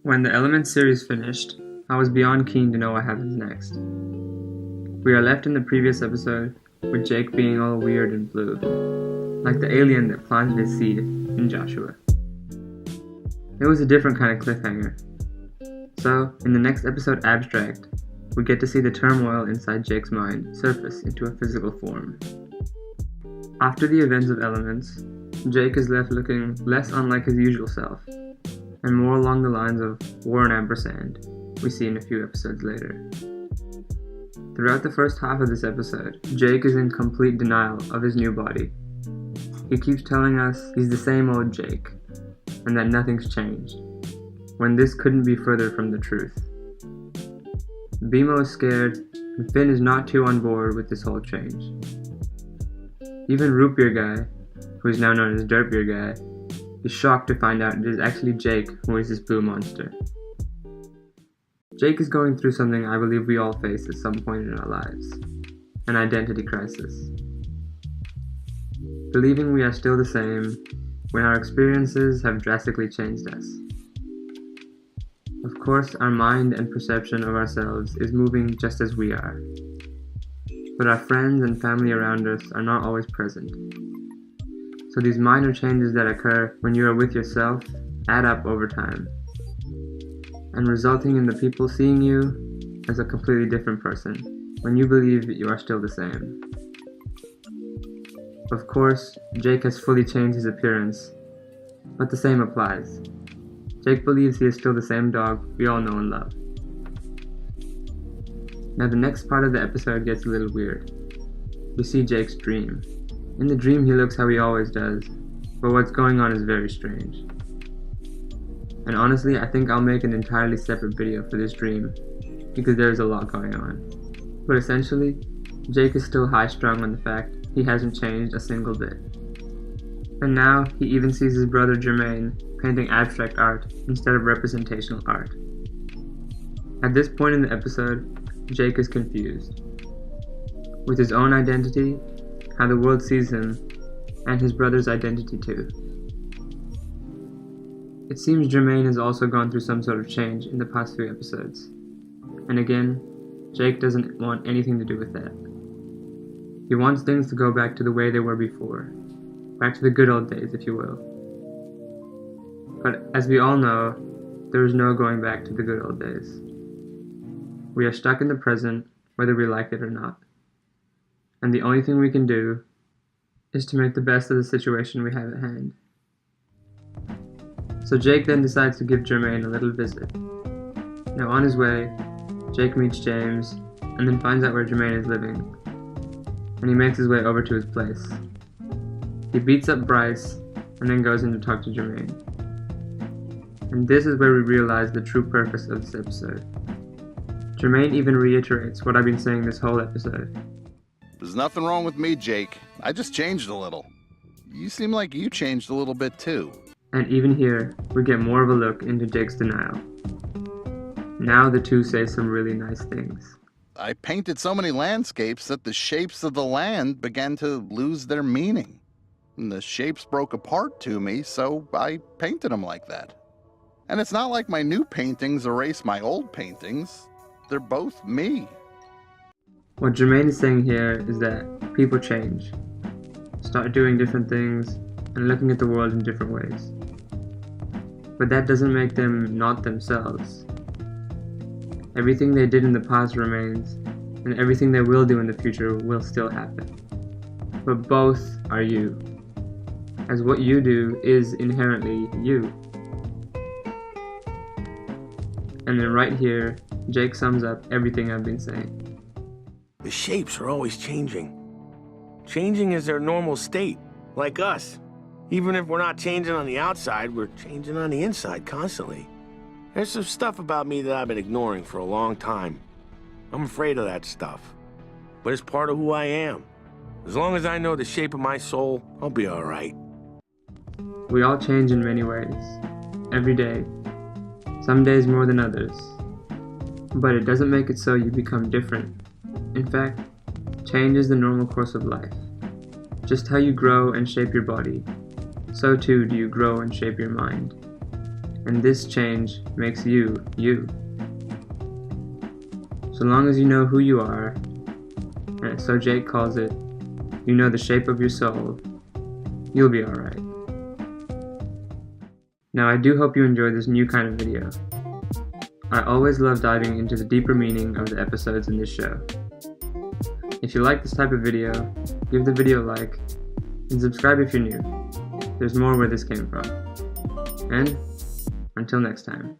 When the Elements series finished, I was beyond keen to know what happens next. We are left in the previous episode with Jake being all weird and blue, like the alien that planted his seed in Joshua. It was a different kind of cliffhanger. So, in the next episode Abstract, we get to see the turmoil inside Jake's mind surface into a physical form. After the events of Elements, Jake is left looking less unlike his usual self, and more along the lines of Warren Ampersand, we see in a few episodes later. Throughout the first half of this episode, Jake is in complete denial of his new body. He keeps telling us he's the same old Jake, and that nothing's changed, when this couldn't be further from the truth. BMO is scared, and Finn is not too on board with this whole change. Even Root Beer Guy, who is now known as Dirt Beer Guy, is shocked to find out it is actually Jake who is this blue monster. Jake is going through something I believe we all face at some point in our lives, an identity crisis. Believing we are still the same when our experiences have drastically changed us. Of course, our mind and perception of ourselves is moving just as we are, but our friends and family around us are not always present. So these minor changes that occur when you are with yourself add up over time, and resulting in the people seeing you as a completely different person when you believe you are still the same. Of course, Jake has fully changed his appearance, but the same applies. Jake believes he is still the same dog we all know and love. Now the next part of the episode gets a little weird. We see Jake's dream. In the dream he looks how he always does, but what's going on is very strange. And honestly, I think I'll make an entirely separate video for this dream, because there's a lot going on. But essentially, Jake is still high-strung on the fact he hasn't changed a single bit. And now, he even sees his brother Jermaine painting abstract art instead of representational art. At this point in the episode, Jake is confused. With his own identity, how the world sees him, and his brother's identity too. It seems Jermaine has also gone through some sort of change in the past few episodes. And again, Jake doesn't want anything to do with that. He wants things to go back to the way they were before. Back to the good old days, if you will. But as we all know, there is no going back to the good old days. We are stuck in the present, whether we like it or not. And the only thing we can do is to make the best of the situation we have at hand. So Jake then decides to give Jermaine a little visit. Now on his way, Jake meets James, and then finds out where Jermaine is living. And he makes his way over to his place. He beats up Bryce, and then goes in to talk to Jermaine. And this is where we realize the true purpose of this episode. Jermaine even reiterates what I've been saying this whole episode. There's nothing wrong with me, Jake. I just changed a little. You seem like you changed a little bit too. And even here, we get more of a look into Jake's denial. Now the two say some really nice things. I painted so many landscapes that the shapes of the land began to lose their meaning. And the shapes broke apart to me, so I painted them like that. And it's not like my new paintings erase my old paintings. They're both me. What Jermaine is saying here is that people change, start doing different things, and looking at the world in different ways. But that doesn't make them not themselves. Everything they did in the past remains, and everything they will do in the future will still happen. But both are you, as what you do is inherently you. And then right here, Jake sums up everything I've been saying. The shapes are always changing. Changing is their normal state, like us. Even if we're not changing on the outside, we're changing on the inside constantly. There's some stuff about me that I've been ignoring for a long time. I'm afraid of that stuff. But it's part of who I am. As long as I know the shape of my soul, I'll be all right. We all change in many ways, every day. Some days more than others. But it doesn't make it so you become different. In fact, change is the normal course of life. Just how you grow and shape your body, so too do you grow and shape your mind. and this change makes you, you. So long as you know who you are, and so Jake calls it, you know the shape of your soul, you'll be alright. Now I do hope you enjoyed this new kind of video. I always love diving into the deeper meaning of the episodes in this show. If you like this type of video, give the video a like, and subscribe if you're new. There's more where this came from. And until next time.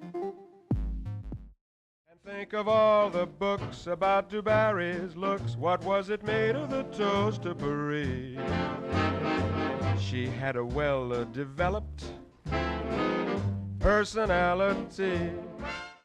Think of all the books about Du Barry's looks. What was it made of, the toast to Paris? She had a well-developed personality.